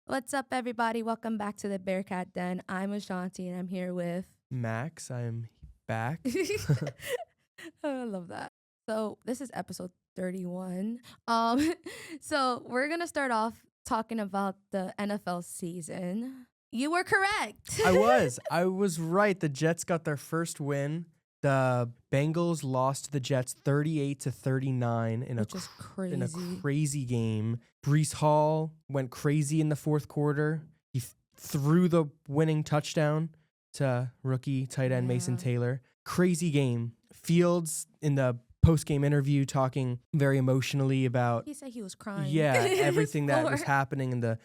What's up, everybody? Welcome back to the Bearcat Den. I'm Ashanti, and I'm here with Max, I'm back. I love that. So this is episode 31. So we're gonna start off talking about the NFL season. You were correct. I was right. The Jets got their first win. The Bengals lost to the Jets 38-39 Which is in a crazy. crazy game. Brees Hall went crazy in the fourth quarter. He threw the winning touchdown to rookie tight end Mason Yeah. Taylor. Crazy game. Fields in the post-game interview talking very emotionally about He said he was crying. everything that was happening in the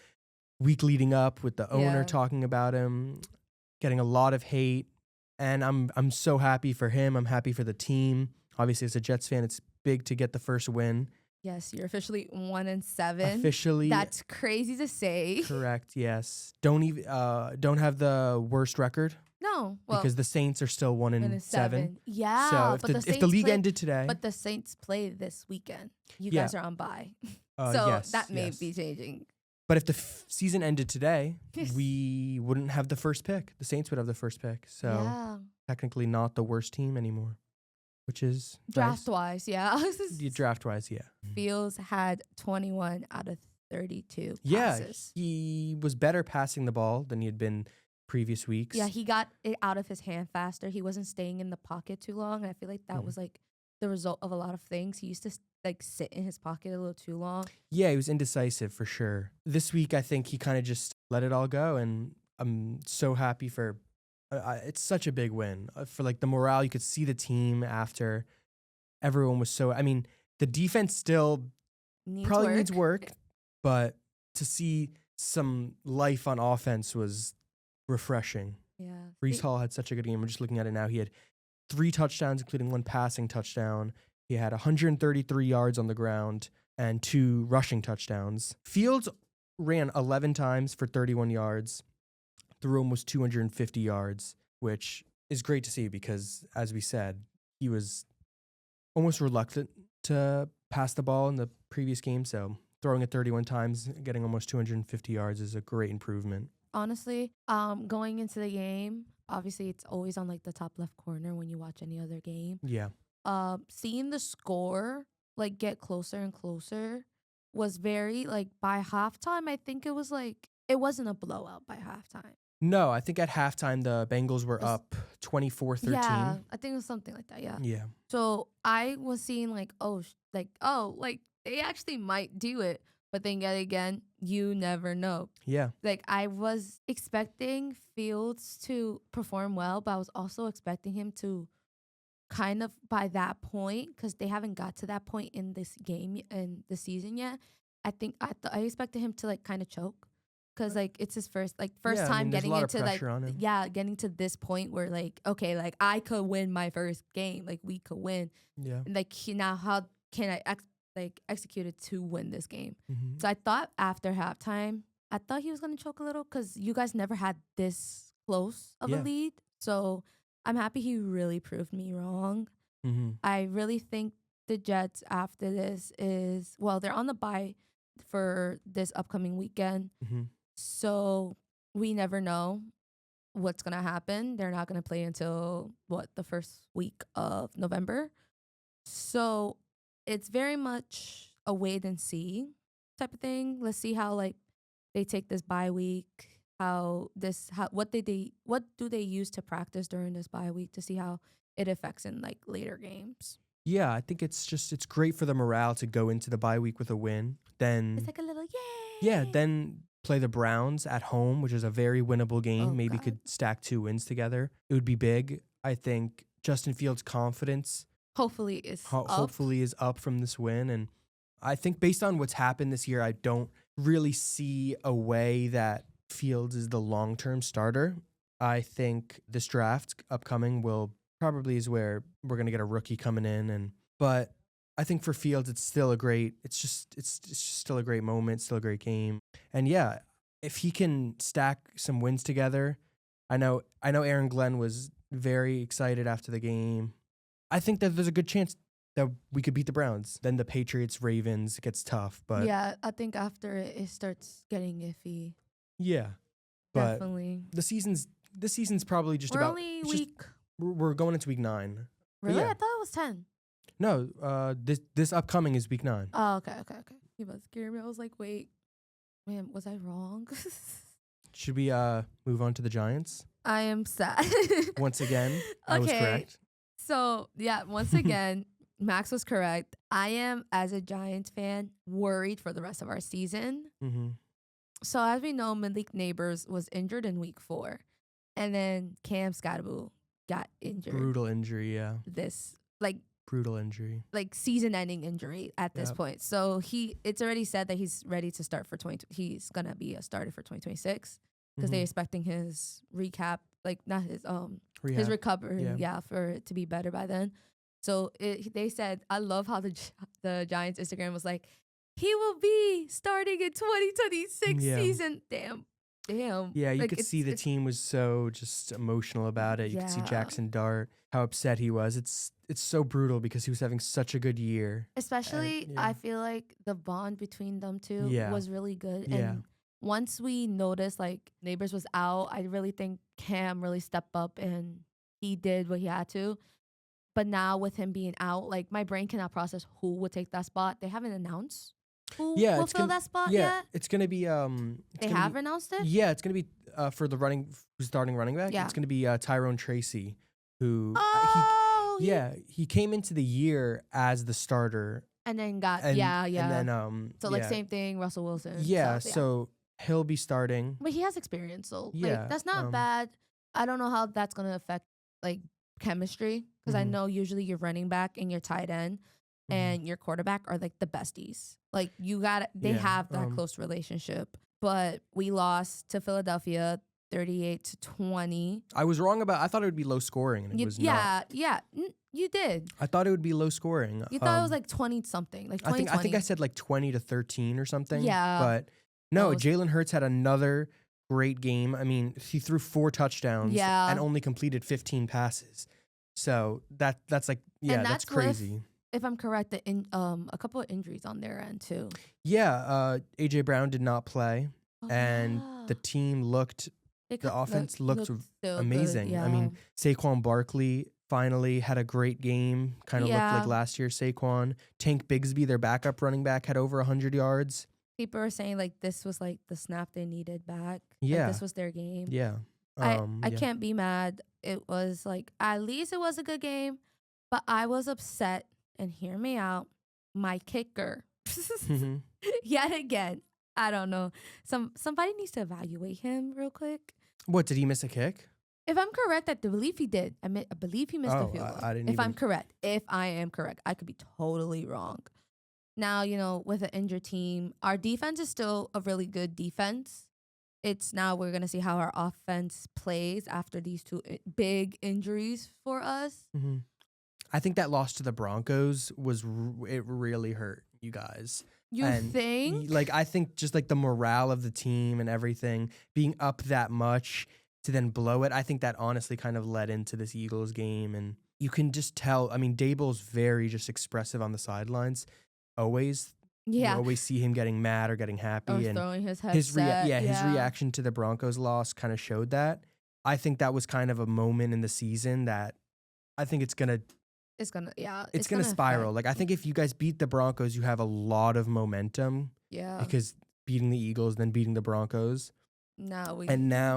week leading up, with the owner Yeah. talking about him, getting a lot of hate. And I'm so happy for him. I'm happy for the team. Obviously, as a Jets fan, it's big to get the first win. Yes, you're officially 1-7. Officially. That's crazy to say. Correct, yes. Don't have the worst record. No, well, because the Saints are still 1-7. Yeah, So if the league ended today. But the Saints play this weekend. You Yeah. guys are on bye. Yes, that may yes. be changing. But if the season ended today, Yes. we wouldn't have the first pick. The Saints would have the first pick. So Yeah. technically not the worst team anymore, which is Draft nice. wise, yeah. Draft-wise, yeah. Fields had 21 out of 32 Yeah, passes. he was better passing the ball than he had been previous weeks. Yeah, he got it out of his hand faster. He wasn't staying in the pocket too long. And I feel like that was like the result of a lot of things. He used to sit in his pocket a little too long. Yeah, he was indecisive for sure. This week, I think he kind of just let it all go, and I'm so happy for. It's such a big win for like the morale. You could see the team after everyone was so. I mean, the defense still needs work, but to see some life on offense was refreshing. Yeah. Brees Hall had such a good game. I'm just looking at it now. He had 3 touchdowns, including 1 passing touchdown. He had 133 yards on the ground and 2 rushing touchdowns. Fields ran 11 times for 31 yards. Threw almost 250 yards, which is great to see because, as we said, he was almost reluctant to pass the ball in the previous game. So throwing it 31 times, getting almost 250 yards is a great improvement. Honestly, going into the game, obviously it's always on like the top left corner when you watch any other game. Yeah. Seeing the score like get closer and closer was very like by halftime. I think it was like it wasn't a blowout by halftime. No, I think at halftime the Bengals were up 24-13. Yeah, I think it was something like that. Yeah. Yeah. So I was seeing like they actually might do it, but then yet again, you never know. Yeah. Like I was expecting Fields to perform well, but I was also expecting him to kind of by that point, because they haven't got to that point in this game in the season yet. I think I expected him to like kind of choke, because like it's his first Yeah, time there's a getting lot of into like pressure on him. getting to this point where like okay, like I could win my first game, like we could win. Yeah. And like now how can I execute it to win this game? Mm-hmm. So I thought after halftime, I thought he was gonna choke a little because you guys never had this close of a lead. So I'm happy he really proved me wrong. Mm-hmm. I really think the Jets after this they're on the bye for this upcoming weekend. Mm-hmm. So we never know what's gonna happen. They're not gonna play until the first week of November. So it's very much a wait and see type of thing. Let's see how like they take this bye week. What do they use to practice during this bye week to see how it affects in like later games. Yeah, I think it's great for the morale to go into the bye week with a win. Then It's like a little yay. Yeah, then play the Browns at home, which is a very winnable game. Oh, Maybe God. could stack 2 wins together. It would be big. I think Justin Fields' confidence Hopefully is hopefully is up from this win. And I think based on what's happened this year, I don't really see a way that Fields is the long-term starter. I think this draft upcoming probably is where we're going to get a rookie coming in. But I think for Fields, it's still it's just still a great moment, still a great game. And yeah, if he can stack some wins together, I know Aaron Glenn was very excited after the game. I think that there's a good chance that we could beat the Browns. Then the Patriots, Ravens gets tough, but yeah, I think after it starts getting iffy. Yeah, but Definitely. the season's probably just We're about. only It's just week. we're going into week 9. But Really? yeah, I thought it was 10. no. This upcoming is week 9. Oh, okay, okay, okay. He was scaring me. I was like, wait, man, was I wrong? Should we move on to the Giants? I am sad. Once again, I was Okay. correct. So, yeah, once again, Max was correct. I am, as a Giants fan, worried for the rest of our season. Mm-hmm. So, as we know, Malik Neighbors was injured in week 4. And then Cam Scadaboo got injured. Brutal injury, yeah. This, like, Brutal injury. like season-ending injury at this Yep. point. So it's already said that he's ready to start for he's gonna be a starter for 2026 because they're expecting his recap, like not his his recovery, for it to be better by then. So they said, I love how the Giants Instagram was like, he will be starting in 2026 season. Damn. Yeah, you like, could see the team was so just emotional about it. You could see Jackson Dart, how upset he was. It's so brutal because he was having such a good year. Especially, I feel like the bond between them two was really good. Yeah. And once we noticed like Neighbors was out, I really think Cam really stepped up and he did what he had to. But now with him being out, like my brain cannot process who would take that spot. They haven't announced who will fill that spot yet. It's gonna be They have announced it? Yeah, it's gonna be for the starting running back. Yeah. It's gonna be Tyrone Tracy, who he came into the year as the starter and then got and then so like same thing, Russell Wilson. Yeah, so he'll be starting. But he has experience, so Yeah, like that's not bad. I don't know how that's gonna affect like chemistry because I know usually your running back and your tight end and your quarterback are like the besties. Like they have that close relationship. But we lost to Philadelphia 38-20. I was wrong I thought it would be low scoring and it was not. Yeah, you did. I thought it would be low scoring. You thought it was like 20 something, like 20. I think I said like 20-13 or something. Yeah. But no, Jalen Hurts had another great game. I mean, he threw 4 touchdowns and only completed 15 passes. So that's like that's crazy. If I'm correct, a couple of injuries on their end too. Yeah, AJ Brown did not play, and the team the offense looked amazing. Good, I mean, Saquon Barkley finally had a great game. Kind of looked like last year's Saquon. Tank Bigsby, their backup running back, had over 100 yards. People are saying like this was like the snap they needed back. Yeah, like, this was their game. Yeah, I can't be mad. It was like at least it was a good game, but I was upset. And hear me out, my kicker. Yet again, I don't know. Somebody needs to evaluate him real quick. What, did he miss a kick? If I'm correct, I believe he did. I believe he missed a field goal. If I am correct, I could be totally wrong. Now, with an injured team, our defense is still a really good defense. It's now we're going to see how our offense plays after these 2 big injuries for us. Mm-hmm. I think that loss to the Broncos it really hurt you guys. You think? Like, I think just like the morale of the team and everything, being up that much to then blow it, I think that honestly kind of led into this Eagles game. And you can just tell, I mean, Dable's very just expressive on the sidelines. Always. Yeah. You always see him getting mad or getting happy. Or and throwing his headset. His reaction to the Broncos loss kind of showed that. I think that was kind of a moment in the season that I think it's gonna spiral. Like, I think if you guys beat the Broncos, you have a lot of momentum. Yeah. Because beating the Eagles, then beating the Broncos. Now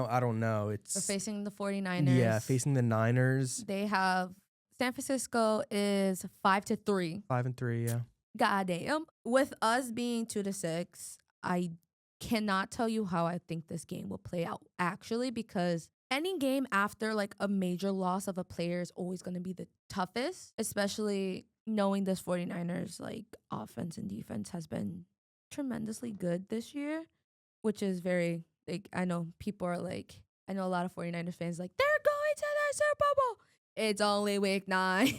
I don't know. We're facing the 49ers. Yeah, facing the Niners. They have San Francisco is 5-3. 5-3, yeah. Goddamn. With us being 2-6, I cannot tell you how I think this game will play out actually, because any game after like a major loss of a player is always going to be the toughest, especially knowing this 49ers like offense and defense has been tremendously good this year, which is very like, I know people are like, I know a lot of 49ers fans like, they're going to the Super Bowl. It's only week 9.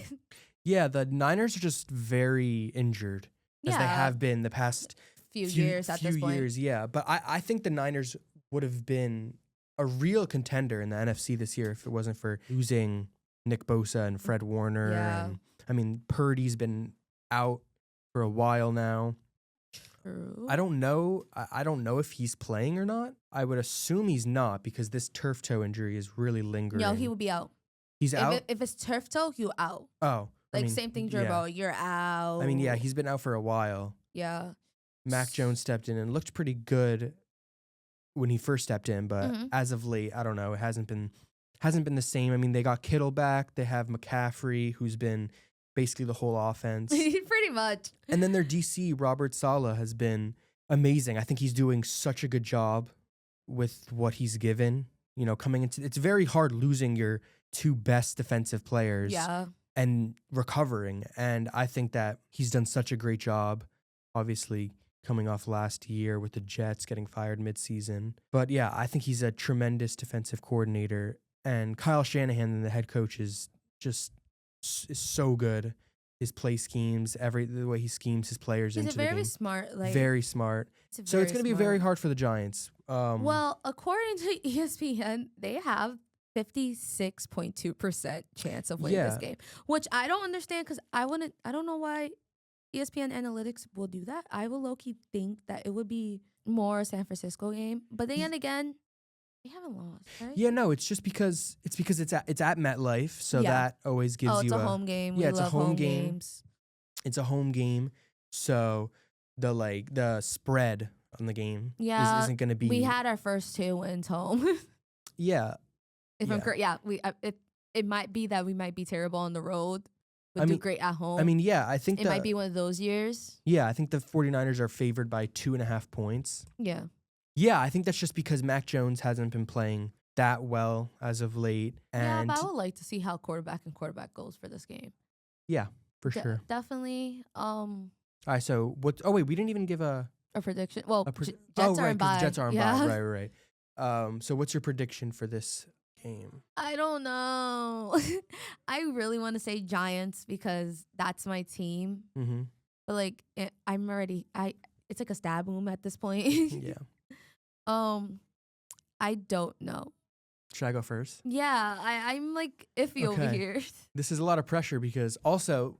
Yeah, the Niners are just very injured as they have been the past few years at this point. Yeah, but I think the Niners would have been a real contender in the NFC this year if it wasn't for losing Nick Bosa and Fred Warner. Yeah. And, I mean, Purdy's been out for a while now. True. I don't know. I don't know if he's playing or not. I would assume he's not because this turf toe injury is really lingering. No, he will be out. He's out? If it's turf toe, he'll out. Oh. Like, same thing, Gerbo. You're out. I mean, yeah, he's been out for a while. Yeah. Mac Jones stepped in and looked pretty good when he first stepped in, but as of late, I don't know. It hasn't been the same. I mean, they got Kittle back. They have McCaffrey, who's been basically the whole offense. Pretty much. And then their DC, Robert Saleh, has been amazing. I think he's doing such a good job with what he's given. You know, coming into it's very hard losing your two best defensive players and recovering. And I think that he's done such a great job, obviously coming off last year with the Jets getting fired midseason. But yeah, I think he's a tremendous defensive coordinator. And Kyle Shanahan, the head coach, is so good. His play schemes, the way he schemes his players into the game. He's very smart. So it's going to be very hard for the Giants. Well, according to ESPN, they have 56.2% chance of winning this game, which I don't understand because I don't know why ESPN Analytics will do that. I will low-key think that it would be more San Francisco game. But then again, they haven't lost, right? Yeah, no, it's just because it's at MetLife, so that always gives you a home game. Yeah, it's a home game. Games. It's a home game, so the spread on the game isn't going to be. We had our first 2 wins home. Yeah. If I'm correct, it might be that we might be terrible on the road, but do great at home. I mean, yeah, I think it might be one of those years. Yeah, I think the 49ers are favored by 2.5 points. Yeah. Yeah, I think that's just because Mac Jones hasn't been playing that well as of late. And but I would like to see how quarterback goes for this game. Yeah, for sure. Definitely. All right, so what? Oh wait, we didn't even give a prediction. Well, Jets are in bye. The Jets are in bye. Right. So what's your prediction for this game? I don't know. I really want to say Giants because that's my team. Mm-hmm. But it's like a stab wound at this point. Yeah. I don't know. Should I go first? Yeah, I'm like iffy over here. This is a lot of pressure because also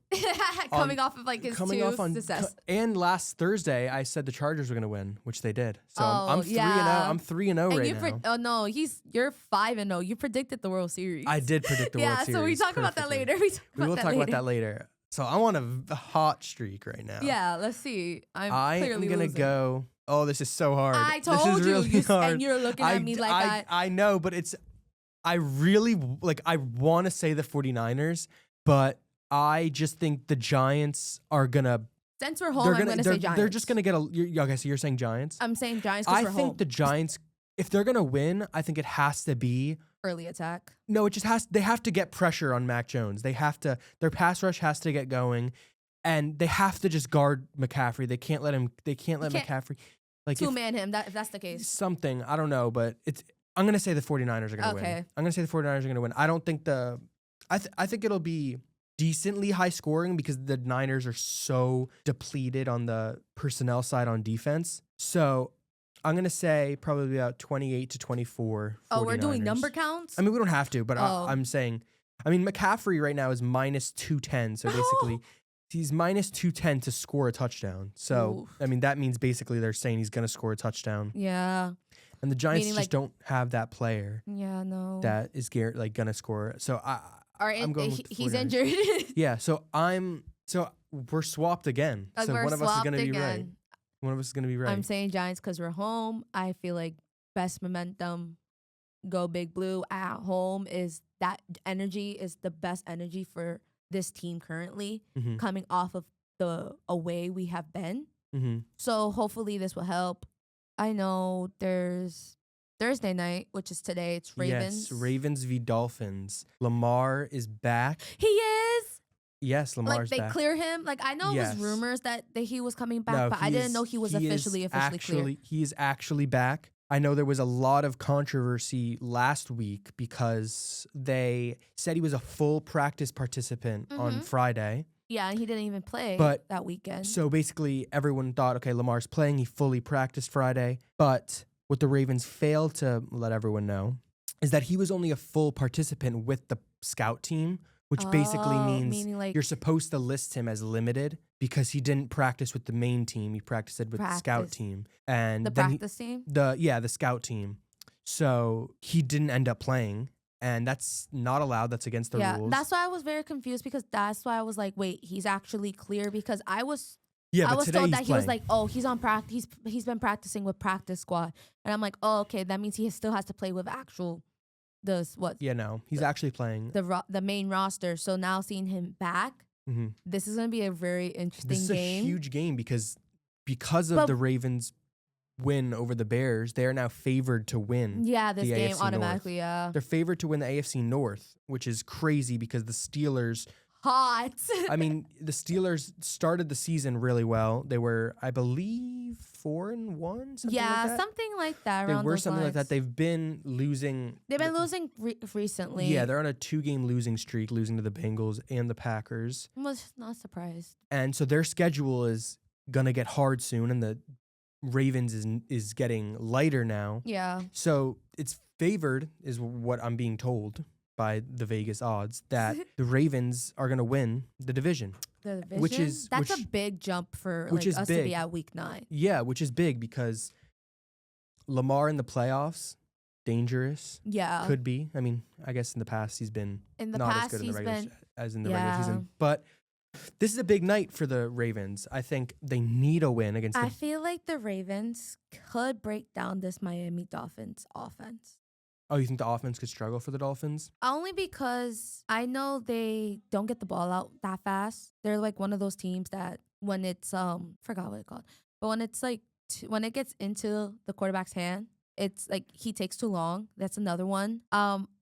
coming off of like his success. And last Thursday I said the Chargers were going to win, which they did. So I'm 3-0. I'm 3-0 right now. No, you're 5-0. You predicted the World Series. I did predict the World Series. Yeah, so we talk about that later. We will talk about that later. So I'm on a hot streak right now. Yeah, let's see. I am going to go. Oh, this is so hard. I told this is you, really hard. And you're looking at me like that. I know, but I really, I want to say the 49ers, but I just think the Giants are going to. Since we're home, I'm going to say Giants. They're just going to get okay, so you're saying Giants? I'm saying Giants because we're home. I think the Giants, if they're going to win, I think it has to be. Early attack. No, it just they have to get pressure on Mac Jones. Their pass rush has to get going. And they have to just guard McCaffrey. They can't let McCaffrey. Two-man him, if that's the case. Something, I don't know, but I'm going to say the 49ers are going to win. I'm going to say the 49ers are going to win. I don't think I think it'll be decently high scoring because the Niners are so depleted on the personnel side on defense. So I'm going to say probably about 28-24. 49ers. Oh, we're doing number counts? I mean, we don't have to, but I'm saying, McCaffrey right now is minus 210. So basically, he's minus 210 to score a touchdown. So, oof. That means basically they're saying he's going to score a touchdown. Yeah. And the Giants just don't have that player. Yeah, no. That is going to score. So I'm going with he's injured. Yeah, so we're swapped again. So one of us is going to be right. One of us is going to be right. I'm saying Giants because we're home. I feel like best momentum, go Big Blue at home is that energy is the best energy for this team currently, coming off of the away we have been. Mm-hmm. So hopefully this will help. I know there's Thursday night, which is today. It's Ravens. Yes, Ravens v. Dolphins. Lamar is back. He is? Yes, Lamar's back. They clear him? I know it was rumors that he was coming back, but I didn't know he was officially cleared. He is actually back. I know there was a lot of controversy last week because they said he was a full practice participant on Friday. Yeah, and he didn't even play that weekend. So basically, everyone thought, okay, Lamar's playing. He fully practiced Friday. But what the Ravens failed to let everyone know is that he was only a full participant with the scout team, which basically means you're supposed to list him as limited. because he didn't practice with the main team. He practiced with the scout Practice. team. And The then practice team? the scout team. So he didn't end up playing, and that's not allowed. That's against the rules. That's why I was very confused, because that's why I was like, wait, he's actually clear, because I was but today told he's that he playing. was like, oh, he's on practice. He's been practicing with practice squad, and I'm like, oh, okay, that means he still has to play with actual Yeah, no, he's actually playing. the main roster. So now seeing him back, this is gonna be a very interesting This is game. a huge game because of the Ravens' win over the Bears. They are now favored to win. Yeah, this the game AFC automatically. North. Yeah, They're favored to win the AFC North, which is crazy because the Steelers. hot. I mean, the Steelers started the season really well. They were, I believe, 4-1. Something like that. They around were those something like that. lines. They've been losing. They've been losing recently. Yeah, they're on a 2-game losing streak, losing to the Bengals and the Packers. I was not surprised. And so their schedule is gonna get hard soon, and the Ravens is getting lighter now. Yeah. So it's favored, is what I'm being told by the Vegas odds, that the Ravens are gonna win the division. The division? Which is a big jump for which is us big. to be at week 9. Yeah, which is big because Lamar in the playoffs, dangerous. Yeah. Could be. I mean, I guess in the past he's been not as good in the regular as in the regular season. But this is a big night for the Ravens. I think they need a win against I feel like the Ravens could break down this Miami Dolphins offense. Oh, you think the offense could struggle for the Dolphins? Only because I know they don't get the ball out that fast. They're like one of those teams that when it's forgot what it's called, but when it's like when it gets into the quarterback's hand, it's like he takes too long. That's another one.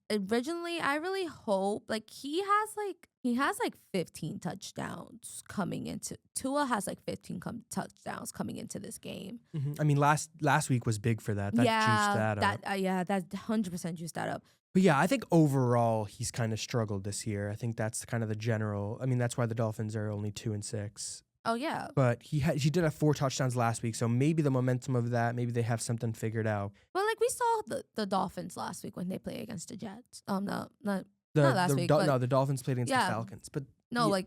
Originally, I really hope like he has like 15 touchdowns coming into Tua has like 15 touchdowns coming into this game. I mean, last week was big for that. That juiced that up. That 100% juiced that up. But yeah, I think overall he's kind of struggled this year. I think that's kind of the general. I mean, that's why the Dolphins are only 2-6. Oh yeah. But he did have 4 touchdowns last week, so maybe the momentum of that, maybe they have something figured out. Well, like we saw the Dolphins last week when they played against the Jets. Not last week. The Dolphins played against the Falcons, but that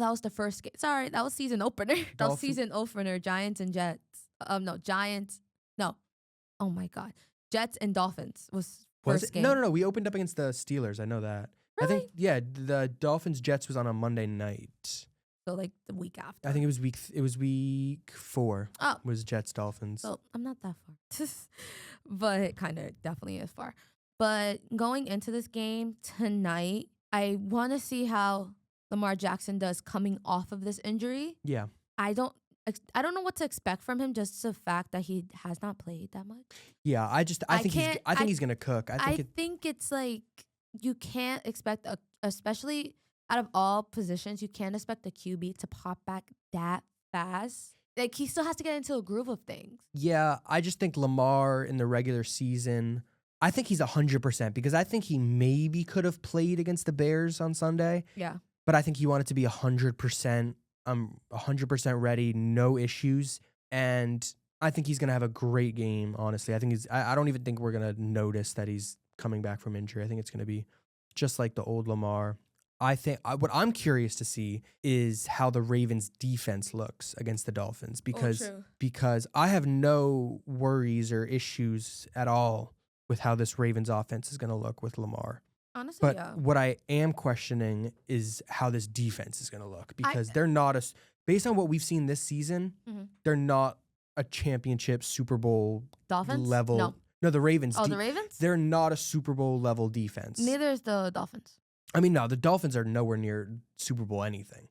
was the first game. Sorry, that was season opener. That was season opener. Giants and Jets. Giants. No. Oh my God. Jets and Dolphins was first game. No. We opened up against the Steelers. I know that. Really? I think the Dolphins Jets was on a Monday night. So like the week after. I think it was week 4. Oh. Was Jets Dolphins. So I'm not that far. But it kind of definitely is far. But going into this game tonight, I want to see how Lamar Jackson does coming off of this injury. Yeah. I don't know what to expect from him, just the fact that he has not played that much. Yeah, I think he's gonna cook. I think it's like you can't expect especially out of all positions, you can't expect the QB to pop back that fast. Like he still has to get into a groove of things. Yeah, I just think Lamar in the regular season, I think he's 100% because I think he maybe could have played against the Bears on Sunday. Yeah. But I think he wanted to be 100%. 100% ready, no issues, and I think he's gonna have a great game. Honestly, I don't even think we're gonna notice that he's coming back from injury. I think it's gonna be just like the old Lamar. I think what I'm curious to see is how the Ravens defense looks against the Dolphins because I have no worries or issues at all with how this Ravens offense is gonna look with Lamar. Honestly, but what I am questioning is how this defense is going to look because they're not based on what we've seen this season, they're not a championship Super Bowl Dolphins level. No, the Ravens. Oh, the Ravens? They're not a Super Bowl level defense. Neither is the Dolphins. I mean, no, the Dolphins are nowhere near Super Bowl anything.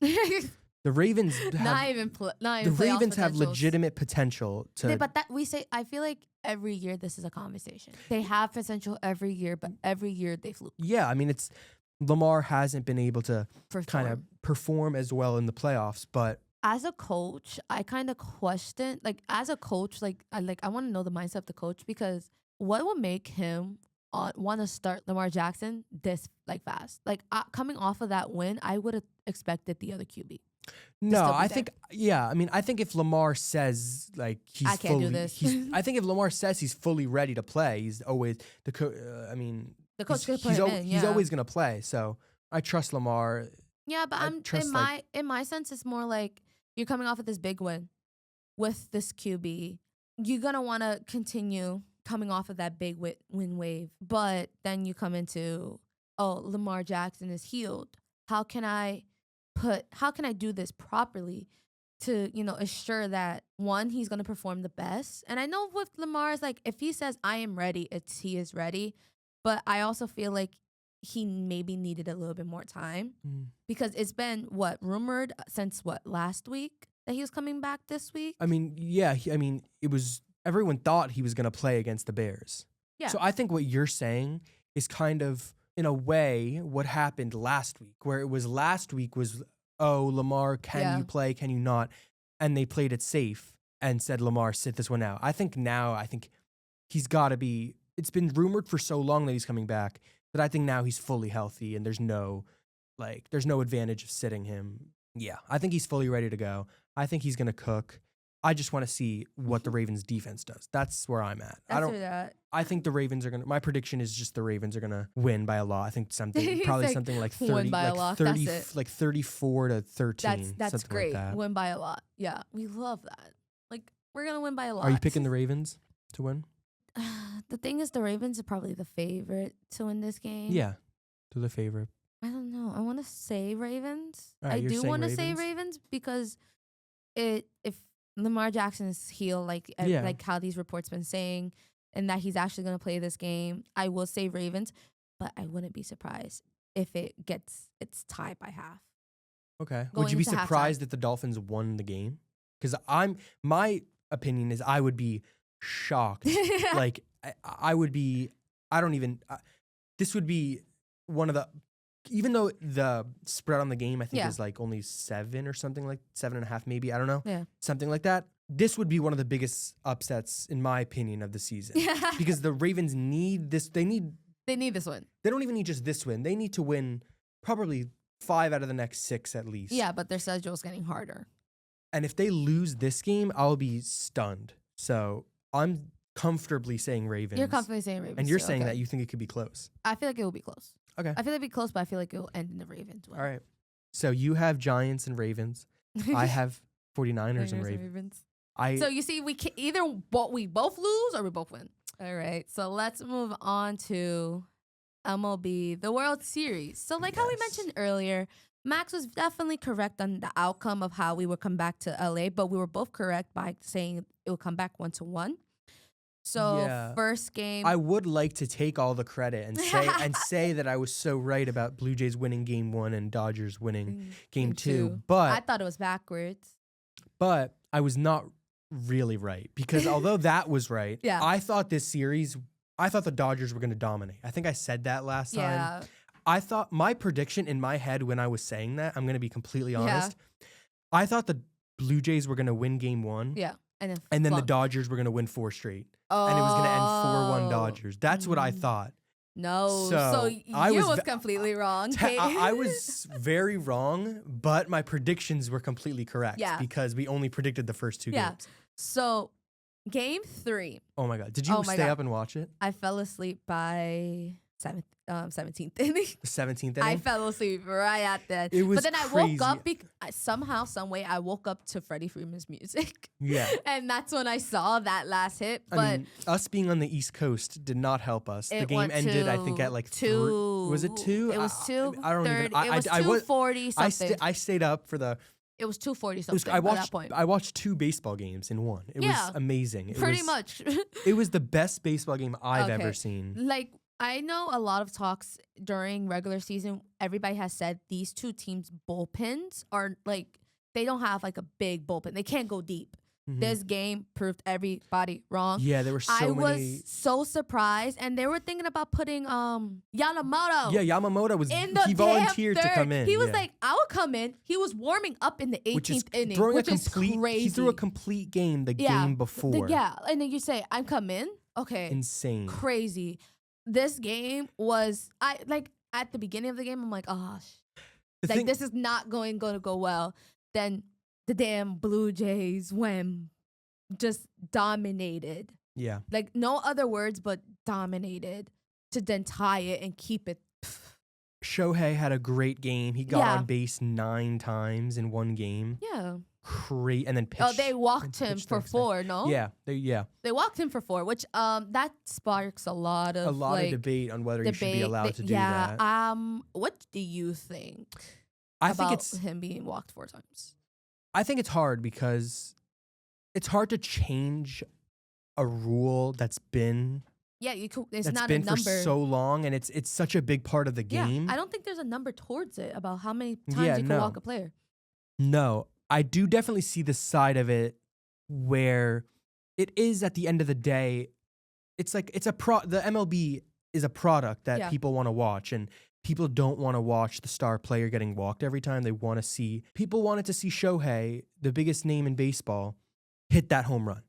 The Ravens have legitimate potential to. But I feel like every year this is a conversation. They have potential every year, but every year they fluke. Yeah, I mean Lamar hasn't been able to kind of perform as well in the playoffs, but as a coach, I kind of question as a coach, I want to know the mindset of the coach because what would make him want to start Lamar Jackson this fast? Coming off of that win, I would have expected the other QB. No, I think if Lamar says he's I can't do this. I think if Lamar says he's fully ready to play, he's always the coach could put him in. He's always gonna play. So I trust Lamar. Yeah, but in my sense, it's more like You're coming off of this big win with this QB. You're going to want to continue coming off of that big win wave. But then you come into, oh, Lamar Jackson is healed. How can I do this properly to, assure that, one, he's going to perform the best? And I know with Lamar, it's like, if he says, I am ready, he is ready. But I also feel like he maybe needed a little bit more time because it's been, rumored since, last week that he was coming back this week? I mean, yeah. It was, everyone thought he was going to play against the Bears. Yeah. So I think what you're saying is kind of, in a way, what happened last week, where it was last week was, oh, Lamar, can you play? Can you not? And they played it safe and said, Lamar, sit this one out. I think he's got to be, it's been rumored for so long that he's coming back that I think now he's fully healthy and there's no advantage of sitting him. Yeah, I think he's fully ready to go. I think he's going to cook. I just want to see what the Ravens defense does. That's where I'm at. I think the Ravens are going to, my prediction is just the Ravens are going to win by a lot. I think something like 30, win by a lot. 30, that's it. like 34-13. That's great. Like that. Win by a lot. Yeah, we love that. Like, we're going to win by a lot. Are you picking the Ravens to win? The thing is, the Ravens are probably the favorite to win this game. Yeah, they're the favorite. I don't know. I want to say Ravens. Right, I do want to say Ravens because if Lamar Jackson is healed, like how these reports been saying, and that he's actually going to play this game, I will say Ravens, but I wouldn't be surprised if it's tied by half. Okay. Would you be surprised if the Dolphins won the game? Because my opinion is I would be shocked. Like I would be. I don't even. This would be one of the. Even though the spread on the game, I think, is like only 7 or something, like 7.5 maybe. I don't know. Yeah. Something like that. This would be one of the biggest upsets, in my opinion, of the season. Because the Ravens need this. They need this win. They don't even need just this win. They need to win probably 5 out of the next 6 at least. Yeah, but their schedule's getting harder. And if they lose this game, I'll be stunned. So I'm comfortably saying Ravens. You're comfortably saying Ravens. And you're saying that you think it could be close. I feel like it will be close. Okay. I feel like it'll be close, but I feel like it will end in the Ravens win. All right. So you have Giants and Ravens. I have 49ers and Ravens. So you see, we can we both lose or we both win. All right. So let's move on to MLB, the World Series. So how we mentioned earlier, Max was definitely correct on the outcome of how we would come back to LA, but we were both correct by saying it would come back 1-1. So first game, I would like to take all the credit and say that I was so right about Blue Jays winning Game 1 and Dodgers winning Game 2. But I thought it was backwards. But I was not really right because although that was right, I thought this series, I thought the Dodgers were going to dominate. I think I said that last time. I thought my prediction in my head when I was saying that, I'm going to be completely honest, I thought the Blue Jays were going to win Game 1. Yeah. And then the Dodgers were going to win 4 straight. And it was going to end 4-1 Dodgers. That's what I thought. No. So you was completely wrong. I was very wrong, but my predictions were completely correct because we only predicted the first 2 games. So Game 3. Oh my God. Did you stay up and watch it? I fell asleep by 17th inning. The 17th inning? I fell asleep right at that. It was But then crazy. I woke up, somehow, some way, I woke up to Freddie Freeman's music. Yeah. And that's when I saw that last hit. But I mean, us being on the East Coast did not help us. The game ended, I think, at like 2. Was it 2? It was 2. I don't even. It was 2:40 something. I stayed up for the. It was 2:40 something I at that point. I watched 2 baseball games in one. It was amazing. Pretty much. It was the best baseball game I've ever seen. Like, I know a lot of talks during regular season, everybody has said these 2 teams' bullpens are like, they don't have like a big bullpen. They can't go deep. This game proved everybody wrong. Yeah, there were so many. I was so surprised, and they were thinking about putting Yamamoto. Yeah, Yamamoto was he volunteered to come in. He was like, I will come in. He was warming up in the 18th inning, which is crazy. He threw a complete game the game before. And then you say, I'm coming. Okay. Insane. Crazy. This game was at the beginning of the game, I'm like, oh, this is not going to go well. Then the damn Blue Jays just dominated. Yeah. Like, no other words but dominated to then tie it and keep it. Shohei had a great game. He got on base 9 times in one game. Yeah. and then pitched. Oh, they walked him pitched the for next day. 4, no? Yeah, They walked him for 4, which that sparks a lot of of debate on whether he should be allowed to do that. What do you think I think about him being walked 4 times? I think it's hard because it's hard to change a rule that's been It's not been a number for so long, and it's such a big part of the game. Yeah, I don't think there's a number towards it about how many times you can walk a player. No, I do definitely see the side of it where it is at the end of the day, it's like the MLB is a product that people want to watch, and people don't want to watch the star player getting walked every time. People wanted to see Shohei, the biggest name in baseball, hit that home run.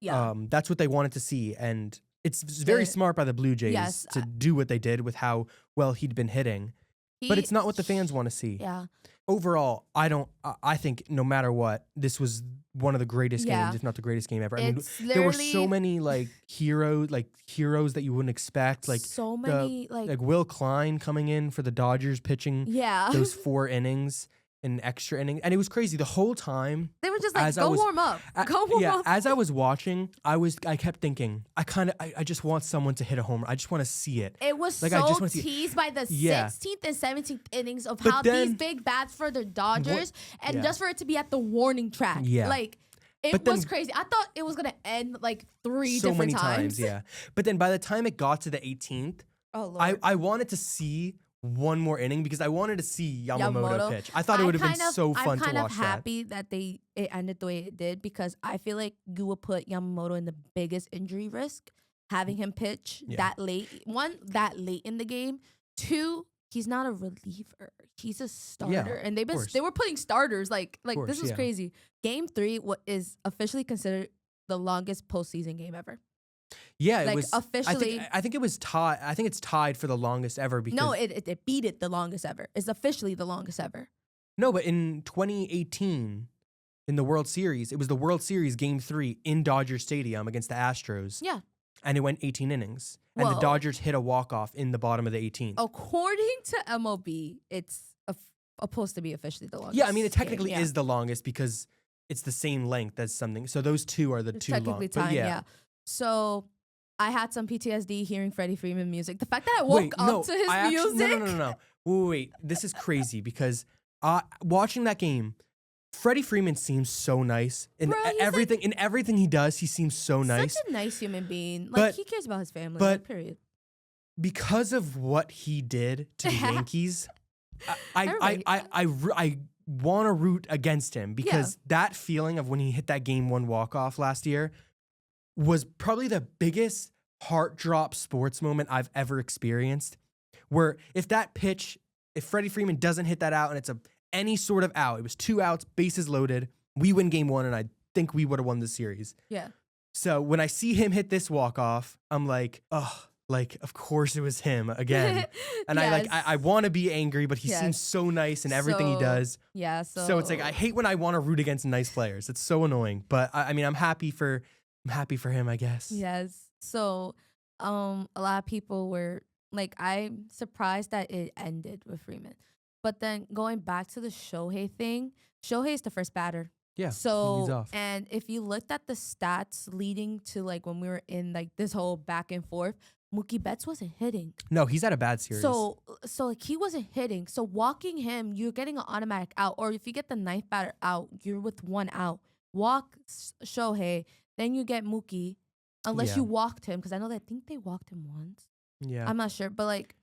Yeah. That's what they wanted to see, and it's very smart by the Blue Jays to do what they did with how well he'd been hitting. But it's not what the fans want to see. Yeah. Overall, I think no matter what, this was one of the greatest games, if not the greatest game ever. I mean, there were so many heroes that you wouldn't expect. Like so many like Will Klein coming in for the Dodgers pitching those 4 innings. An extra inning, and it was crazy the whole time. They were just like, "Go warm up, go warm up." As I was watching, I kept thinking, I just want someone to hit a home run. I just want to see it. It was like, so teased by the 16th and 17th innings of how these big bats for the Dodgers, and just for it to be at the warning track. Yeah, like it was crazy. I thought it was gonna end like 3 so different many times. Yeah, but then by the time it got to the 18th, I wanted to see one more inning because I wanted to see Yamamoto pitch. I thought it would have been so fun to watch that. I'm kind of happy that it ended the way it did because I feel like you would put Yamamoto in the biggest injury risk having him pitch that late. 1, that late in the game. 2, he's not a reliever. He's a starter. And they were putting starters like this is crazy. Game 3 is officially considered the longest postseason game ever. Yeah, like it was officially. I think it was tied. I think it's tied for the longest ever. Because no, it beat it the longest ever. It's officially the longest ever. No, but in 2018, in the World Series, it was the World Series Game 3 in Dodger Stadium against the Astros. Yeah, and it went 18 innings, and the Dodgers hit a walk-off in the bottom of the 18th. According to MLB, it's supposed to be officially the longest. Yeah, I mean it technically is the longest because it's the same length as something. So those two are the two long. Time, yeah. So I had some PTSD hearing Freddie Freeman music. The fact that I woke up to his music. No. Wait. This is crazy because watching that game, Freddie Freeman seems so nice. In everything he does, he seems so nice. Such a nice human being. Like he cares about his family. Period. Because of what he did to the Yankees, I want to root against him because that feeling of when he hit that Game 1 walk-off last year was probably the biggest heart drop sports moment I've ever experienced. Where if Freddie Freeman doesn't hit that out and it's any sort of out, it was 2 outs, bases loaded, we win Game 1 and I think we would have won the series. Yeah. So when I see him hit this walk-off, I'm like, oh, like, of course it was him again. And I want to be angry, but he seems so nice in everything he does. Yeah. So it's like, I hate when I want to root against nice players. It's so annoying. But I mean, I'm happy for him, I guess. Yes. So a lot of people were like, I'm surprised that it ended with Freeman. But then going back to the Shohei thing, Shohei is the first batter. Yeah. So, he leads off. And if you looked at the stats leading to like when we were in like this whole back and forth, Mookie Betts wasn't hitting. No, he's had a bad series. So like he wasn't hitting. So walking him, you're getting an automatic out. Or if you get the 9th batter out, you're with 1 out. Walk Shohei, then you get Mookie, unless you walked him. Because I think they walked him once. Yeah. I'm not sure. But like,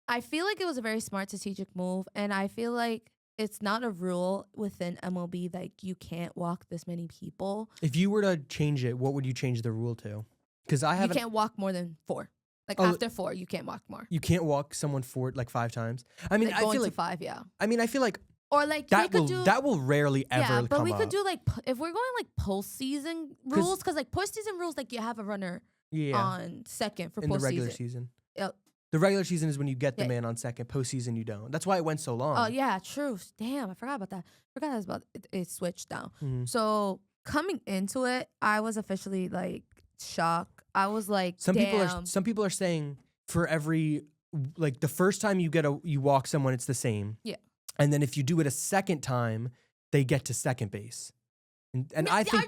I feel like it was a very smart strategic move. And I feel like it's not a rule within MLB that you can't walk this many people. If you were to change it, what would you change the rule to? Because you can't walk more than 4. Like after 4, you can't walk more. You can't walk someone for like 5 times. I mean, like I feel like 5, yeah. I mean, I feel like or like that will rarely ever come up. But we could do like if we're going like postseason rules, because like postseason rules, like you have a runner on second for postseason. In the regular season. Yep. The regular season is when you get the man on second. Postseason, you don't. That's why it went so long. Oh yeah, true. Damn, I forgot about that. It switched now. Mm-hmm. So coming into it, I was officially like shocked. I was like, some people are saying for every like the first time you walk someone, it's the same. Yeah. And then if you do it a second time, they get to second base. And I think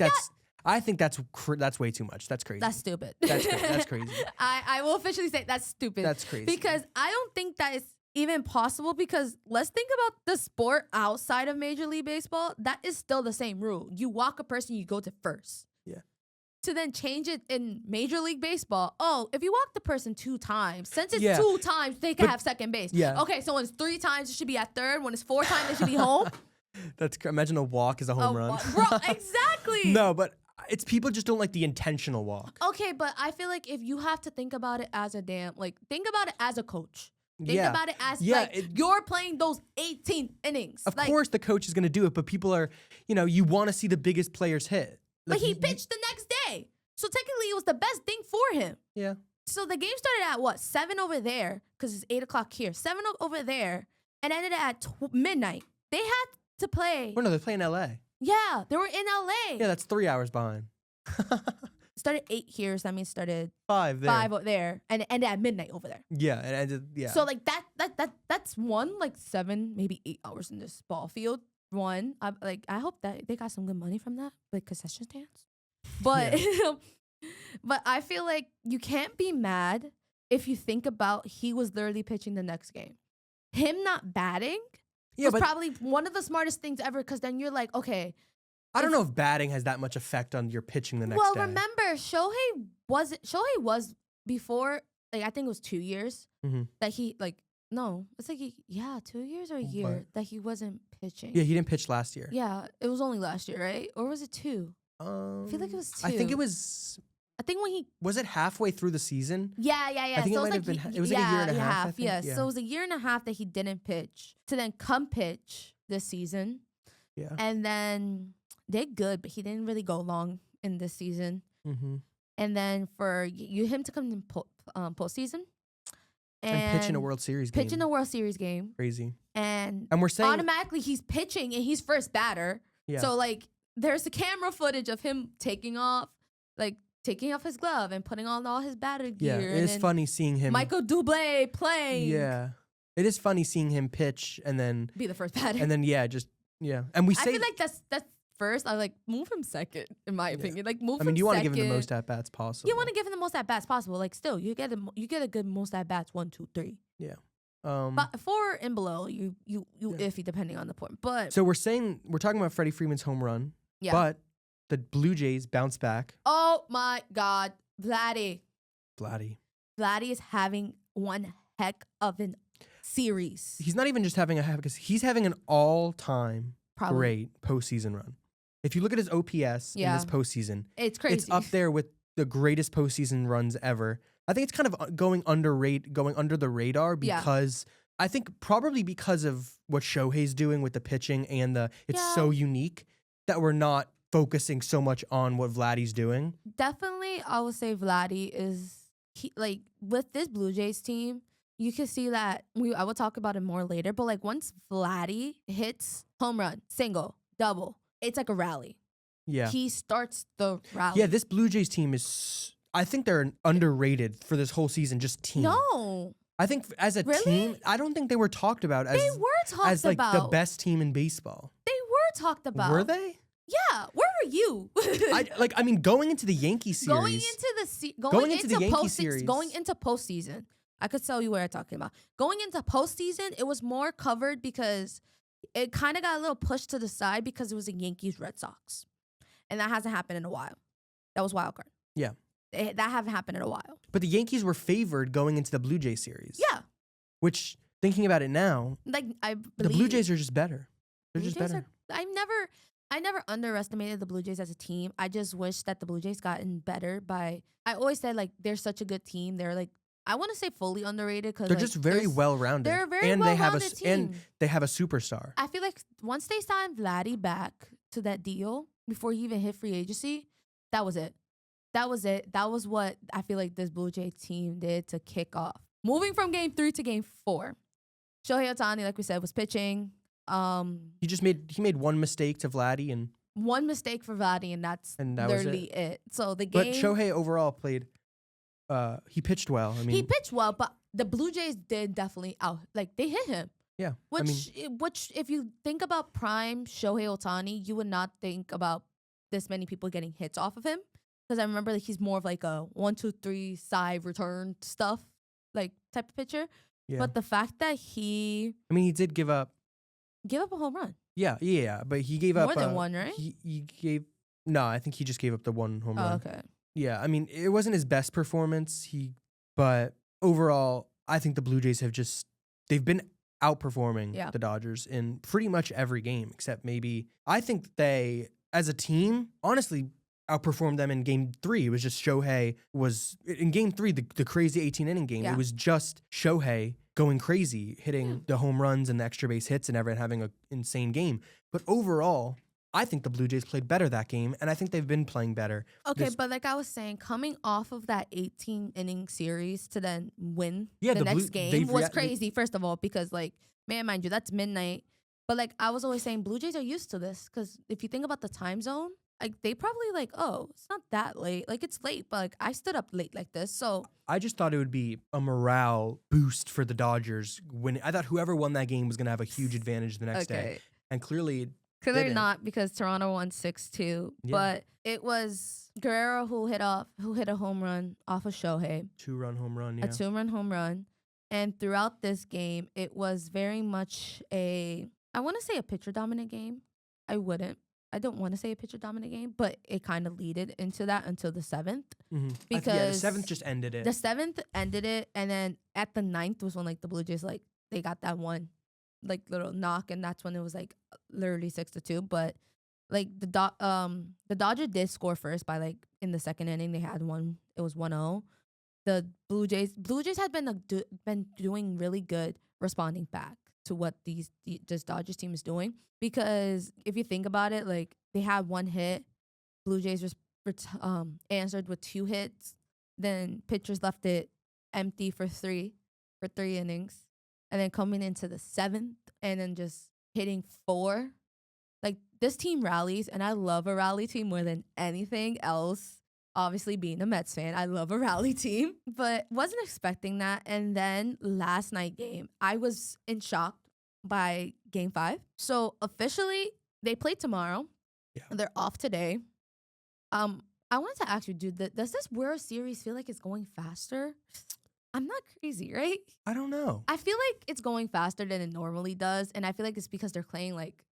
that's way too much. That's crazy. That's stupid. That's crazy. I will officially say that's stupid. That's crazy. Because I don't think that is even possible, because let's think about the sport outside of Major League Baseball. That is still the same rule. You walk a person, you go to first. Yeah. To then change it in Major League Baseball. Oh, if you walk the person 2 times, since it's Yeah. 2 times, they can have second base. Yeah. Okay, so when it's 3 times, it should be at third. When it's 4 times, it should be home. Imagine a walk is a home run. Bro, exactly. No, but it's people just don't like the intentional walk. Okay, but I feel like if you have to think about it as think about it as a coach. Think about it as you're playing those 18 innings. Of course the coach is going to do it, but people are, you want to see the biggest players hit. But he pitched the next day. So technically it was the best thing for him. Yeah. So the game started at 7 over there, because it's 8 o'clock here. 7 over there, and ended at midnight. They had to play. Oh, no, they're playing LA. Yeah, they were in LA. Yeah, that's 3 hours behind. Started 8 here, so that means started 5 there. 5 over there, and it ended at midnight over there. Yeah, it ended. Yeah. So that's 7, maybe 8 hours in this ball field. I hope that they got some good money from that, like concession stands. But but I feel like you can't be mad if you think about he was literally pitching the next game. Him not batting was probably one of the smartest things ever, because then you're like, okay. I don't know if batting has that much effect on your pitching the next day. Well, remember, Shohei was before, I think it was 2 years that he, no, it's 2 years or a year that he wasn't pitching. Yeah, he didn't pitch last year. Yeah, it was only last year, right? Or was it 2? I feel like it was 2. I think it was. I think when he was it halfway through the season. Yeah. I think so it might have been. It was a year and a half. I think. Yeah. So it was a year and a half that he didn't pitch, to then come pitch this season. Yeah. And then did good, but he didn't really go long in this season. Mm-hmm. And then for him to come in postseason and pitch in a World Series game. Pitch in a World Series game. Crazy. And we're saying automatically he's pitching and he's first batter. Yeah. So there's the camera footage of him taking off his glove and putting on all his batter gear. Yeah, it is funny seeing him. Michael Bublé playing. Yeah. It is funny seeing him pitch and then be the first batter. And then and we say I feel like that's first. I move him second, in my opinion. Move. I mean, you want to give him the most at bats possible. You want to give him the most at bats possible. Still, you get a good most at bats 1, 2, 3. Yeah. But 4 and below, you iffy depending on the point. But so we're talking about Freddie Freeman's home run. Yeah. But the Blue Jays bounced back. Oh my God, Vladdy is having one heck of a series. He's not even just having a heck, because he's having an all-time great postseason run. If you look at his OPS in this postseason, it's crazy. It's up there with the greatest postseason runs ever. I think it's kind of going under the radar, because I think probably because of what Shohei's doing with the pitching and it's so unique that we're not focusing so much on what Vladdy's doing. Definitely, I would say Vladdy is with this Blue Jays team. You can see that I will talk about it more later, but once Vladdy hits home run, single, double, it's like a rally. Yeah. He starts the rally. Yeah, this Blue Jays team I think they're underrated for this whole season, just team. No. I think as a team, I don't think they were talked about as the best team in baseball. They were talked about. Were they? Yeah, where were you? Going into the Yankee series. Going into postseason. I could tell you what I'm talking about. Going into postseason, it was more covered because it kind of got a little pushed to the side because it was the Yankees Red Sox. And that hasn't happened in a while. That was wild card. Yeah. That haven't happened in a while. But the Yankees were favored going into the Blue Jays series. Yeah. Which, thinking about it now, the Blue Jays are just better. They're just better. I never underestimated the Blue Jays as a team. I just wish that the Blue Jays gotten better I always said they're such a good team. They're I want to say fully underrated because they're just very well-rounded. They're a very well-rounded team. And they have a superstar. I feel like once they signed Vladdy back to that deal before he even hit free agency, that was it. That was what I feel like this Blue Jay team did to kick off. Moving from game 3 to game 4, Shohei Ohtani, like we said, was pitching. He made one mistake to Vladdy and one mistake for Vladdy, and that literally it. So the game. But Shohei overall played. He pitched well. I mean, he pitched well, but the Blue Jays did definitely they hit him. Yeah, Which if you think about prime Shohei Ohtani, you would not think about this many people getting hits off of him. Because I remember like he's more of like a 1-2-3 side return stuff like type of pitcher. Yeah. But the fact that he I mean, he did give up. give up a home run. Yeah, but he gave More up than one, right? He gave no. I think he just gave up the one home run. Okay. Yeah, I mean, it wasn't his best performance. But overall, I think the Blue Jays they've been outperforming the Dodgers in pretty much every game, except maybe I think they, as a team, honestly outperformed them in Game 3. It was just Shohei was in Game 3, the crazy 18-inning game. Yeah. It was just Shohei going crazy, hitting the home runs and the extra base hits and everyone having an insane game. But overall, I think the Blue Jays played better that game, and I think they've been playing better. Okay, but like I was saying, coming off of that 18-inning series to then win Yeah, the next game was they- crazy, first of all, because like, man, mind you, that's midnight. But like I was always saying, Blue Jays are used to this because if you think about the time zone, like they probably like, oh, it's not that late. Like it's late, but like I stood up late like this. So I just thought it would be a morale boost for the Dodgers. I thought whoever won that game was going to have a huge advantage the next day. And clearly clearly not, because Toronto won 6-2. Yeah. But it was Guerrero who hit a home run off of Shohei. 2-run home run, yeah. A 2-run home run. And throughout this game, it was very much I want to say a pitcher dominant game. I don't want to say a pitcher dominant game, but it kind of leaded into that until the 7th. Mm-hmm. Because the 7th just ended it. The 7th ended it, and then at the 9th was when like the Blue Jays like they got that one like little knock, and that's when it was like literally 6-2. But like the Dodgers did score first by like in the second inning. They had one. It was 1-0. The Blue Jays had been doing really good responding back to what this Dodgers team is doing, because if you think about it, like they had one hit, Blue Jays answered with 2 hits, then pitchers left it empty for 3 innings, and then coming into the 7th and then just hitting 4. Like this team rallies, and I love a rally team more than anything else. Obviously, being a Mets fan, I love a rally team, but wasn't expecting that. And then last night game, I was in shock by Game 5. So officially, they play tomorrow. Yeah. They're off today. I wanted to ask you, dude, does this World Series feel like it's going faster? I'm not crazy, right? I don't know. I feel like it's going faster than it normally does, and I feel like it's because they're playing like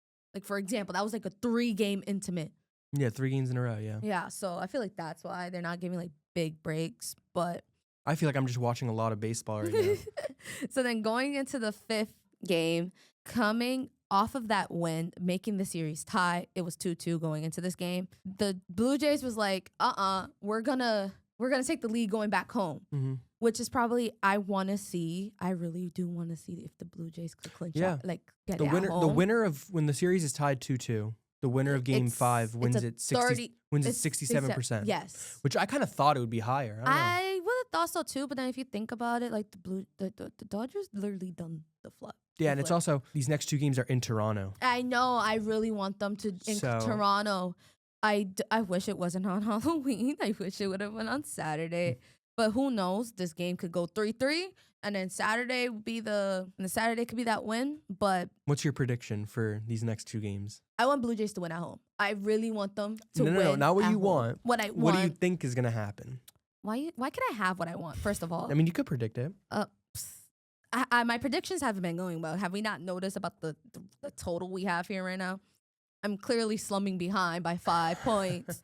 for example, that was like a 3-game intimate. Yeah, 3 games in a row, yeah. Yeah, so I feel like that's why they're not giving like big breaks, but I feel like I'm just watching a lot of baseball right now. So then going into the 5th game, coming off of that win, making the series tie, it was 2-2 going into this game. The Blue Jays was like, we're gonna take the lead going back home. Mm-hmm. Which is probably I really do want to see if the Blue Jays could clinch out, like get it at home. The winner of when the series is tied 2-2, the winner of Game 5 wins it 67%. Yes, which I kind of thought it would be higher. I would have thought so too, but then if you think about it, like the Dodgers literally done the flip. Yeah, and it's also these next 2 games are in Toronto. I know. I really want them to in Toronto. I wish it wasn't on Halloween. I wish it would have been on Saturday. But who knows? This game could go 3-3, and then Saturday could be that win. But what's your prediction for these next 2 games? I want Blue Jays to win at home. I really want them to win. No, not what you home. Want. What I want. What do you think is gonna happen? Why can I have what I want? First of all, I mean, you could predict it. My predictions haven't been going well. Have we not noticed about the total we have here right now? I'm clearly slumming behind by 5 points.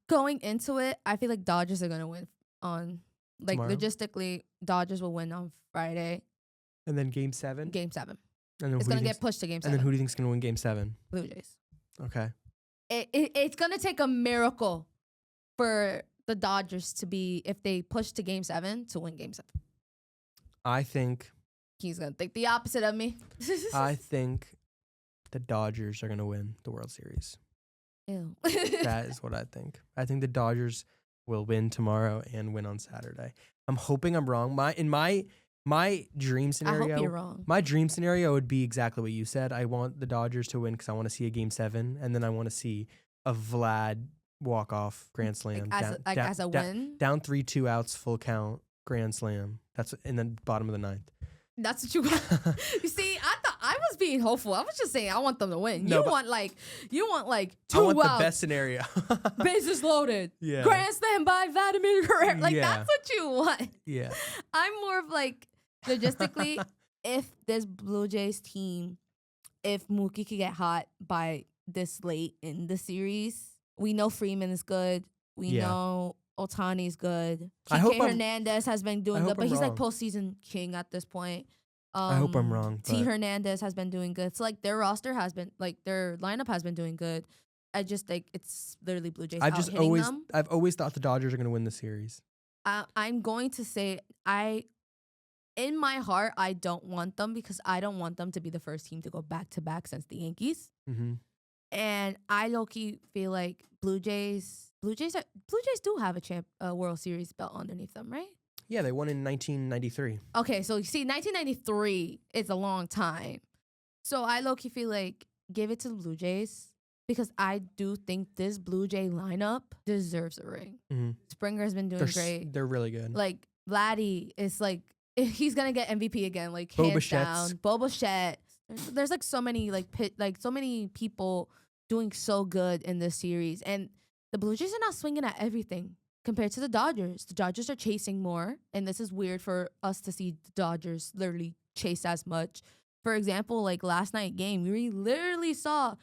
Going into it, I feel like Dodgers are gonna win on Tomorrow? Logistically, Dodgers will win on Friday. And then Game 7. Game 7. And then It's gonna get pushed to Game 7. And then who do you think's gonna win Game 7? Blue Jays. Okay. It's gonna take a miracle for the Dodgers to be, if they push to Game 7, to win Game 7. I think He's gonna think the opposite of me. I think the Dodgers are gonna win the World Series. Ew. That is what I think. I think the Dodgers will win tomorrow and win on Saturday. I'm hoping I'm wrong. My dream scenario. I hope you're wrong. My dream scenario would be exactly what you said. I want the Dodgers to win because I want to see a Game 7, and then I want to see a Vlad walk-off grand slam. As a win? Down 3, 2 outs, full count, grand slam. That's in the bottom of the 9th. That's what you want. You see, I thought I was being hopeful. I was just saying I want them to win. No, You want like I two want the outs, best scenario. bases loaded, Yeah. grand slam by Vladimir Guerrero. Like Yeah. that's what you want. Yeah. I'm more of like logistically, if this Blue Jays team, if Mookie could get hot by this late in the series, we know Freeman is good. We Yeah. know Otani's good. I hope Kike I'm- Hernandez has been doing I good, hope but I'm he's like wrong. postseason king at this point. I hope I'm wrong, T. but- Hernandez has been doing good. So like their roster has been like their lineup has been doing good. I just think it's literally Blue Jays out hitting them. I've always thought the Dodgers are going to win the series. I'm going to say in my heart, I don't want them because I don't want them to be the first team to go back to back since the Yankees. Mm-hmm. And I low-key feel like Blue Jays do have a World Series belt underneath them, right? Yeah, they won in 1993. Okay, so you see, 1993 is a long time. So I low-key feel like give it to the Blue Jays because I do think this Blue Jay lineup deserves a ring. Mm-hmm. Springer has been doing great. They're really good. Like Vladdy is like he's gonna get MVP again, like Bo hands Bichette's- down. Bo Bichette. There's like so many so many people doing so good in this series, and the Blue Jays are not swinging at everything compared to the Dodgers. The Dodgers are chasing more, and this is weird for us to see the Dodgers literally chase as much. For example, like last night game, we literally saw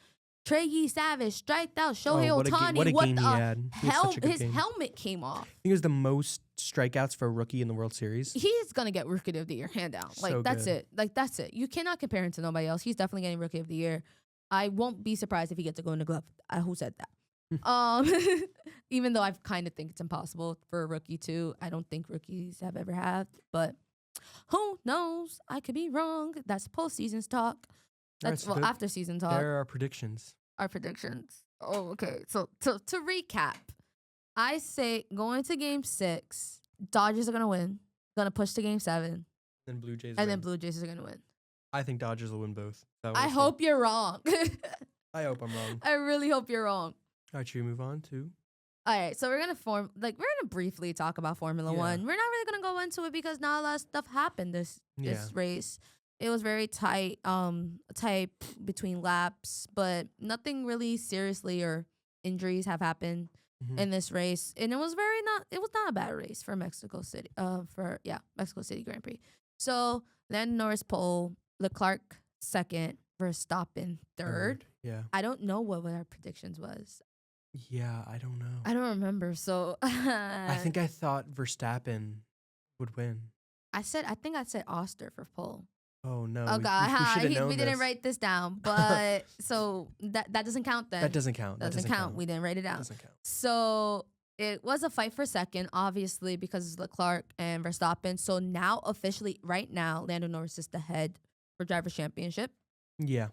Trey Savage striked out Shohei what Ohtani. a game he had. He had such a good His game. helmet came off. I think it was the most strikeouts for a rookie in the World Series. He's gonna get Rookie of the Year, hand down. Like So that's good. it. Like that's it. You cannot compare him to nobody else. He's definitely getting Rookie of the Year. I won't be surprised if he gets to go in the glove. Who said that? Even though I kind of think it's impossible for a rookie to. I don't think rookies have ever had, but who knows? I could be wrong. That's postseason's talk. That's Alright, so after season talk. There are predictions. Our predictions. Oh, okay. So to recap, I say going to game 6, Dodgers are gonna win. Gonna push to game 7. Then Blue Jays. And win. then Blue Jays are gonna win. I think Dodgers will win both. Is that what I we're saying? hope you're wrong. I hope I'm wrong. I really hope you're wrong. All right, should we move on to? All right, so we're gonna briefly talk about Formula Yeah. 1. We're not really gonna go into it because not a lot of stuff happened this race. It was very tight between laps, but nothing really seriously or injuries have happened Mhm. in this race, and it was not a bad race for Mexico City. Mexico City Grand Prix. So then Norris pole, Leclerc second, Verstappen third. Yeah. I don't know what our predictions was. Yeah, I don't know. I don't remember. So I think I thought Verstappen would win. I think I said Oster for pole. Oh no. Oh God, we should have known we didn't this. write this down, but so that doesn't count then. That doesn't count. That Doesn't count. We didn't write it down. Doesn't count. So it was a fight for second, obviously, because it's Leclerc and Verstappen. So now officially, right now, Lando Norris is the head for Drivers' Championship. Yeah.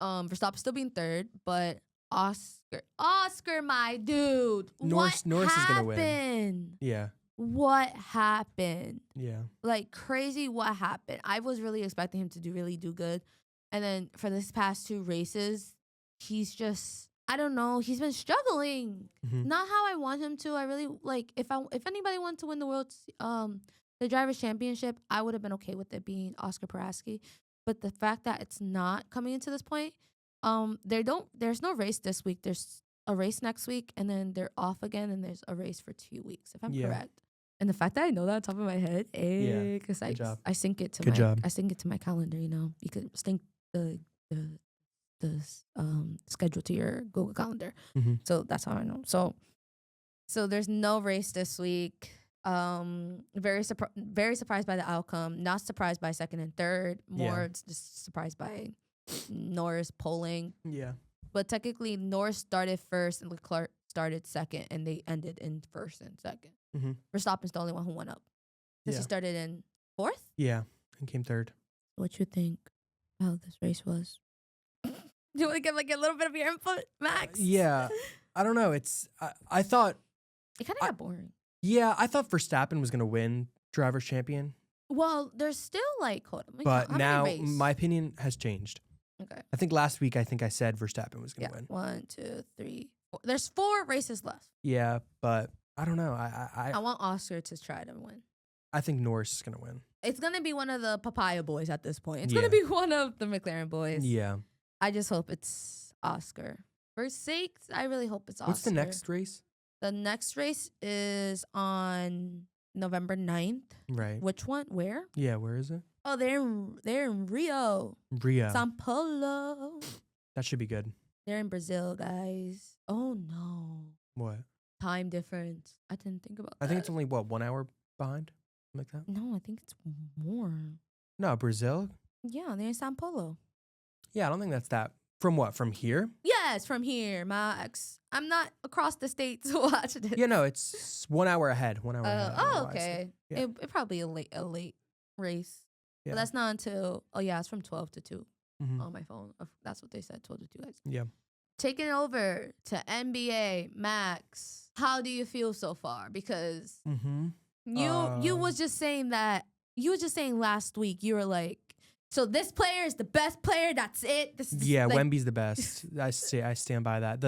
Verstappen still being third, but Oscar, my dude, Norris is gonna win. happened? Yeah. What happened? Yeah. Like crazy, what happened? I was really expecting him to really do good, and then for this past 2 races, he's just, I don't know, he's been struggling. Mhm. Not how I want him to. I really like if anybody wanted to win the Drivers' Championship, I would have been okay with it being Oscar Piastri. But the fact that it's not coming into this point, there's no race this week. There's a race next week, and then they're off again, and there's a race for 2 weeks, if I'm Yeah. correct. And the fact that I know that on top of my head, because Good job. I sync it to Good job. I sync it to my calendar. You know, you could sync the schedule to your Google Calendar. Mhm. So that's how I know. So there's no race this week. Very surprised by the outcome. Not surprised by second and third. More just surprised by Norris polling. Yeah. But technically, Norris started first and Leclerc started second, and they ended in first and second. Mhm. Verstappen's the only one who went up. Because he Yeah. started in 4th? Yeah. And came third. What you think how this race was? Do you want to get like a little bit of your input, Max? Yeah. I don't know. I thought. It kind of got boring. Yeah, I thought Verstappen was gonna win Drivers' Champion, Well, there's still like, hold on. but how many now race? my opinion has changed. Okay. I think last week I said Verstappen was gonna Yeah. win. 1, 2, 3, 4. There's 4 races left. Yeah, but I don't know. I want Oscar to try to win. I think Norris is gonna win. It's going to be one of the Papaya boys at this point. It's Yeah. going to be one of the McLaren boys. Yeah. I just hope it's Oscar. For sakes, I really hope it's Oscar. What's the next race? The next race is on November 9th. Right. Which one? Where? Yeah, where is it? Oh, they're in Rio. Rio. Sao Paulo. That should be good. They're in Brazil, guys. Oh, no. What? Time difference. I didn't think about that. I think it's only, 1 hour behind? Like that? No, I think it's more. No, Brazil? Yeah, they're in Sao Paulo. Yeah, I don't think that's that. From what? From here? Yes, from here, Max. I'm not across the state to watch this. Yeah, no, it's 1 hour ahead. 1 hour ahead. Oh, okay. Yeah. It probably a late race. Yeah. But that's not until, it's from 12 to 2 Mhm. on my phone. That's what they said, 12 to 2, guys. Yeah. Taking over to NBA, Max. How do you feel so far? Because Mm-hmm. you was just saying last week, you were like, so this player is the best player, that's it. This is Yeah, like, Wemby's the best. I stand by that.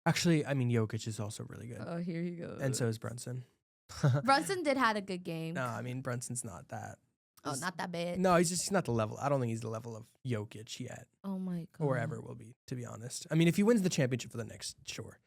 Jokic is also really good. oh, here you go. And so is Brunson. Brunson did had a good game. No, I mean Brunson's not that. Oh, not that bad. No, he's not the level. I don't think he's the level of Jokic yet, Oh my god. or ever will be. To be honest, I mean, if he wins the championship for the Knicks, sure.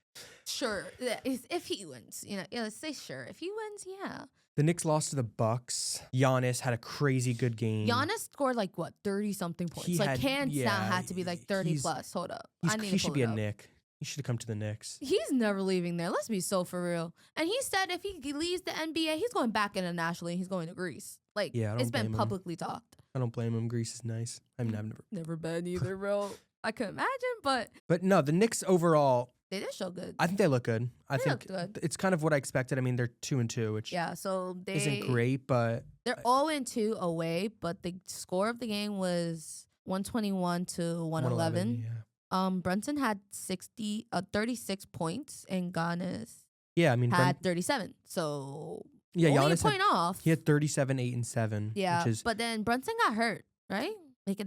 Sure, if he wins, let's say sure. If he wins, yeah. The Knicks lost to the Bucks. Giannis had a crazy good game. Giannis scored like what 30 something points. He Like had- hands yeah, down had to be like 30 he's- plus. Hold up, He should be a Knick. Knick. He should have come to the Knicks. He's never leaving there. Let's be so for real. And he said if he leaves the NBA, he's going back internationally. He's going to Greece. Like, Yeah, I don't it's been blame him. publicly talked. I don't blame him. Greece is nice. I've never. Never been either, bro. I couldn't imagine, but But no, the Knicks overall, they did show good. I think they look good. I They think look good. it's kind of what I expected. I mean, they're 2-2, which Yeah, so isn't great, but They're 0-2 away, but the score of the game was 121 to 111. Yeah. Brunson had 36 points, and Giannis Yeah, I mean, had 37. So yeah, only a Giannis point off. he had 37, 8, and 7. Yeah, which is but then Brunson got hurt, right? Like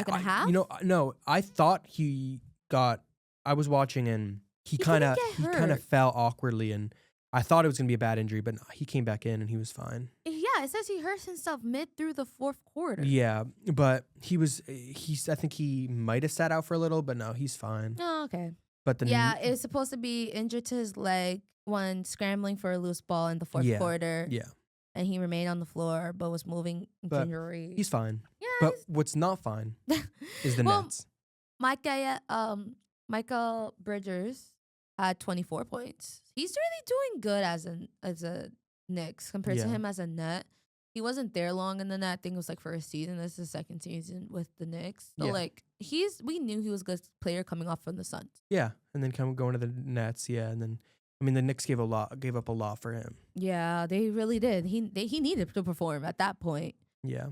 a half. No, I thought he got. I was watching and he He kind didn't of get hurt. fell awkwardly, and I thought it was gonna be a bad injury, but no, he came back in and he was fine. Yeah, it says he hurt himself mid through the fourth quarter. Yeah, but I think he might have sat out for a little, but no, he's fine. Oh, okay. But the Yeah, it was supposed to be injured to his leg when scrambling for a loose ball in the fourth quarter. yeah, And he remained on the floor, but was moving But injury. he's fine. Yeah. But what's not fine is the Well, Nets. Michael Bridgers had 24 points. He's really doing good as a Knicks compared to Yeah. him as a Net. He wasn't there long in the Net. I think it was like for a season. This is his second season with the Knicks. So Yeah. like we knew he was a good player coming off from the Suns. Yeah, and then going to the Nets. Yeah, and then I mean the Knicks gave up a lot for him. Yeah, they really did. He needed to perform at that point. Yeah.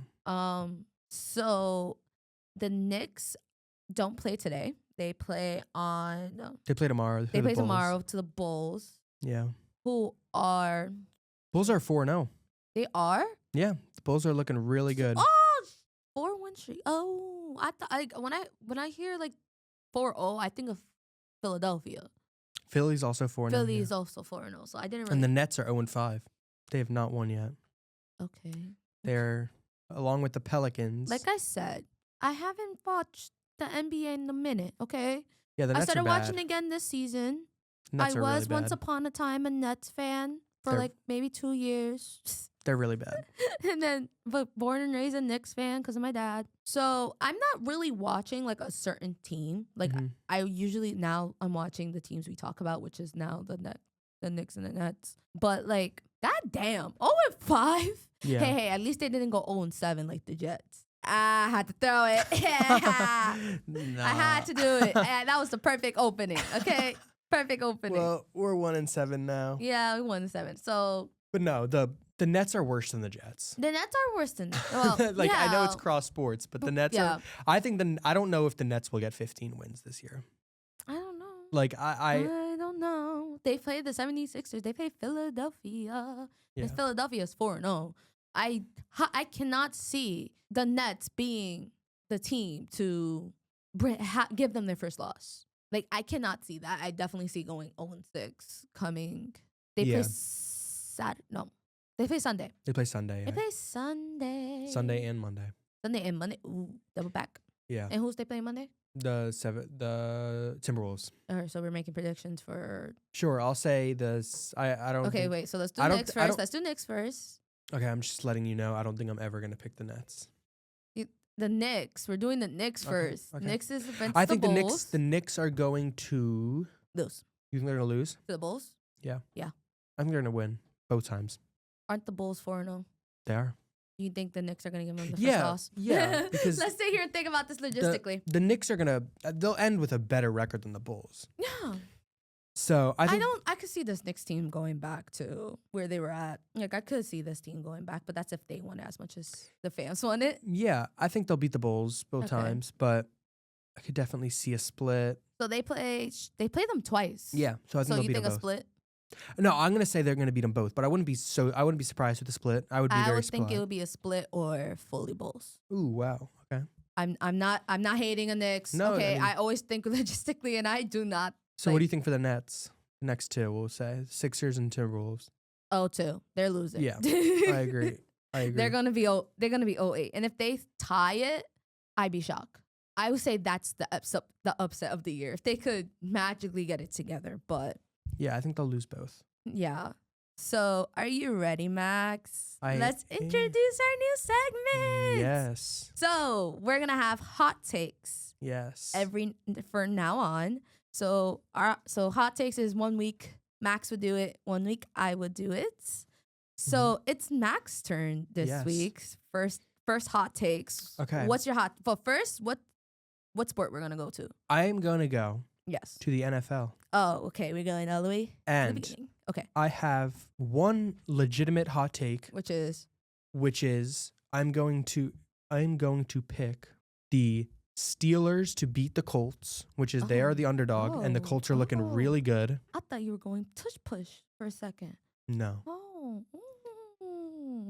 So the Knicks don't play today. They play on. They play tomorrow. They the play Bulls. tomorrow to the Bulls, Yeah. who are. Bulls are 4-0. They are. Yeah, the Bulls are looking really good. Oh, 4-1 streak. Oh, I thought when I hear like 4-0, I think of Philadelphia. Philly's also 4-0. Philly yeah. is also 4-0, so I didn't really. And the Nets are 0-5. They have not won yet. Okay. They're along with the Pelicans. Like I said, I haven't watched the NBA in a minute. Okay. yeah, the I Nets started are bad. watching again this season. Nets I are was really bad. once upon a time a Nets fan for They're- like maybe 2 years. They're really bad. And then, but born and raised a Knicks fan because of my dad. So I'm not really watching like a certain team. Like Mhm. I usually now I'm watching the teams we talk about, which is now the Knicks and the Nets. But like, goddamn, 0-5. Yeah. Hey, at least they didn't go 0-7 like the Jets. I had to throw it. Nah. I had to do it. And that was the perfect opening. Okay, perfect opening. Well, we're 1-7 now. Yeah, we won 7. So But no, the Nets are worse than the Jets. the Nets are worse than. Well, like I know it's yeah. cross sports, but the Nets Yeah. are. I think I don't know if the Nets will get 15 wins this year. I don't know. Like I don't know. They played the 76ers. They played Philadelphia. Yeah. And Philadelphia's 4-0. I cannot see the Nets being the team to give them their first loss. Like, I cannot see that. I definitely see going 0-6 coming. They Yeah. play They play Sunday. They play Sunday. They Yeah. play Sunday. Sunday and Monday. Sunday and Monday. Ooh, double back. Yeah. And who's they playing Monday? The Timberwolves. Alright, so we're making predictions for. Sure, I'll say this. I don't. Okay, think, wait. So let's do I don't Knicks th- I first. don't- Let's do Knicks first. Okay, I'm just letting you know. I don't think I'm ever gonna pick the Nets. The Knicks. We're doing the Knicks Okay, first. okay. Knicks is against I the think Bulls. the Knicks are going to. Lose You think they're gonna lose? to the Bulls. I think they're gonna win both times. Aren't the Bulls 4-0? They are. Do you think the Knicks are gonna give them the first Yeah, loss? yeah, because let's sit here and think about this logistically. The Knicks are gonna. They'll end with a better record than the Bulls. Yeah. So I think. I could see this Knicks team going back to where they were at. Like I could see this team going back, but that's if they want it as much as the fans want it. Yeah, I think they'll beat the Bulls both Okay. times, but I could definitely see a split. So they play them twice. Yeah, so I think So they'll you beat think them a both. split? No, I'm gonna say they're gonna beat them both, but I wouldn't be surprised with the split. I would be I very would think surprised. it would be a split or fully Bulls. Ooh, wow. Okay. I'm not hating a Knicks. No, Okay, I mean- I always think logistically, and I do not. So what do you think for the Nets? The next two, we'll say Sixers and Timberwolves. 0-2. They're losing. Yeah, I agree. They're gonna be 0-8, and if they tie it, I'd be shocked. I would say that's the upset of the year if they could magically get it together. But Yeah, I think they'll lose both. yeah. So are you ready, Max? I Let's am. introduce our new segment. Yes. So we're gonna have hot takes Yes. for now on. So hot takes is 1 week Max would do it, 1 week I would do it. So it's Max's turn this Yes. week. First hot takes. Okay. What's your hot? But first, what sport we're gonna go to? I am gonna go Yes. to the NFL, Oh, okay. We're going all the way to the and beginning. Okay. I have one legitimate hot take, Which is which is I'm going to pick the Steelers to beat the Colts, which is they are the underdog, and the Colts are looking really good. I thought you were going tush push for a second. No, Oh,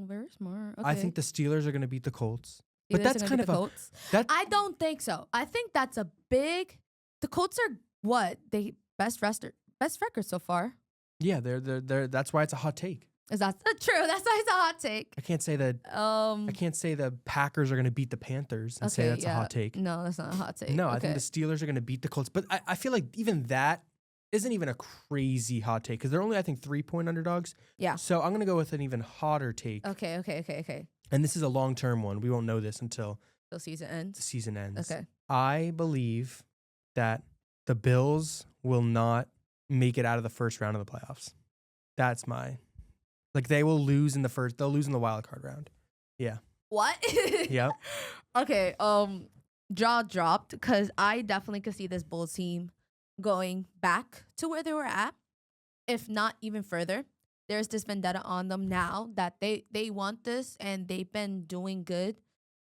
very smart. Okay. I think the Steelers are going to beat the Colts. But Steelers that's are gonna kind beat of the a- Colts. That I don't think so. I think that's a big. The Colts are what they best record so far. yeah, they're that's why it's a hot take. Is that true? That's why it's a hot take. I can't say that. I can't say the Packers are going to beat the Panthers and say that's a hot take. No, that's not a hot take. No, okay. I think the Steelers are going to beat the Colts. But I feel like even that isn't even a crazy hot take because they're only, I think, 3-point underdogs. Yeah. So I'm going to go with an even hotter take. Okay. And this is a long-term one. We won't know this until So season the ends. season ends. Okay. I believe that the Bills will not make it out of the first round of the playoffs. That's my... Like, they will lose in the first... They'll lose in the wild card round. Yeah. What? Yep. Okay. Jaw dropped because I definitely could see this Bulls team going back to where they were at, if not even further. There's this vendetta on them now that they want this and they've been doing good.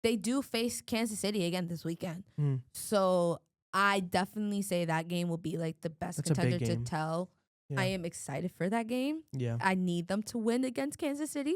They do face Kansas City again this weekend. Mm. So I definitely say that game will be like the best That's a big contender to game. tell. Yeah. I am excited for that game. Yeah. I need them to win against Kansas City.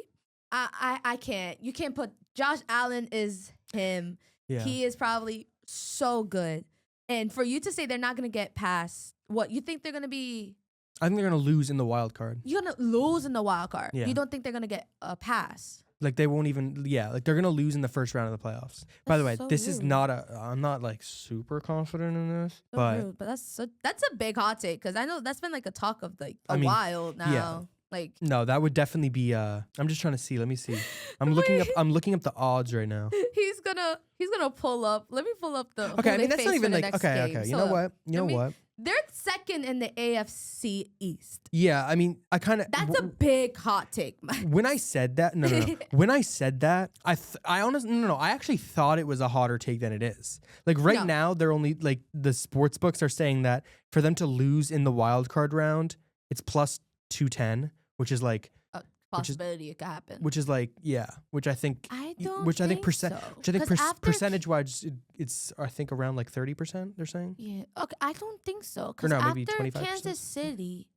I can't. You can't put Josh Allen is him. Yeah. He is probably so good. And for you to say they're not going to get past, what, you think they're going to be, I think they're going to lose in the wild card. you're going to lose in the wild card. Yeah. You don't think they're going to get a pass. Like, they won't even... Yeah, like, they're going to lose in the first round of the playoffs. By the way, That's so this is rude. not a... I'm not, like, super confident in this, So but... rude, but that's a big hot take because I know that's been like a talk of like a I mean, while now. yeah. Like No, that would definitely be... I'm just trying to see. Let me see. I'm looking up the odds right now. he's gonna pull up. Let me pull up the. Okay, who I mean, they that's face not for even the like... next Okay. games. You know So, what? You know I mean, what? They're second in the AFC East. Yeah, I mean, I kind of... That's a big hot take. When I said that... No. When I said that, I honestly... No. I actually thought it was a hotter take than it is. Like, right No. now, they're only... Like, the sports books are saying that for them to lose in the wild card round, it's plus 210, which is like... Possibility it could happen. Which is like, yeah, which I think... I don't. Which I think so. Which I think 'Cause after- percentage-wise, it's I think around like 30%. They're saying. Yeah. Okay. I don't think so. Because no, maybe after 25%. Kansas City,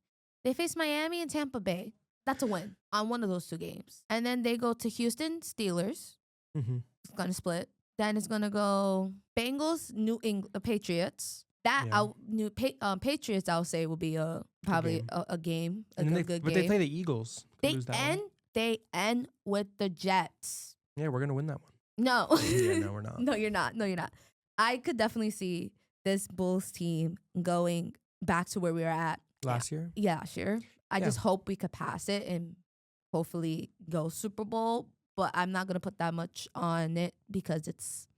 they face Miami and Tampa Bay. That's a win on one of those two games. And then they go to Houston Steelers. Mm-hmm. It's gonna split. Then it's gonna go Bengals, New England, the Patriots. That Yeah. Patriots, I'll say, will be probably game. a game, And then a good but game. they play the Eagles. Could They lose that one. end they end with the Jets. Yeah, we're gonna win that one. No. Yeah, no, we're not. No, you're not. No, you're not. I could definitely see this Bulls team going back to where we were at Last year? Yeah, sure. I Yeah. just hope we could pass it and hopefully go Super Bowl. But I'm not gonna put that much on it because it's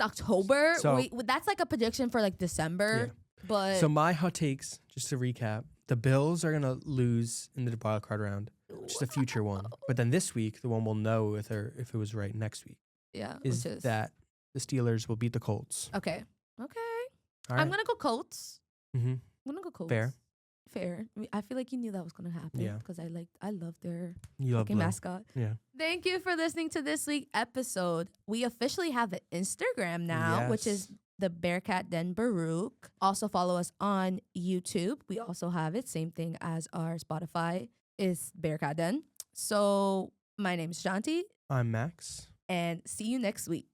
October. So- That's like a prediction for like December. But So my hot takes, just to recap, the Bills are gonna lose in the wild card round, just a future one. But then this week, the one we'll know if it was right next week yeah, is which is that the Steelers will beat the Colts. okay. All I'm right. gonna go Colts. Mm-hmm. I'm gonna go Colts. Fair. I mean, I feel like you knew that was gonna happen. Yeah. Because I love their You love fucking blue. mascot. Yeah. Thank you for listening to this week's episode. We officially have an Instagram now, which is Yes. the Bearcat Den Baruch. Also follow us on YouTube. We also have it. Same thing as our Spotify is Bearcat Den. So my name is Shanti, I'm Max. and see you next week.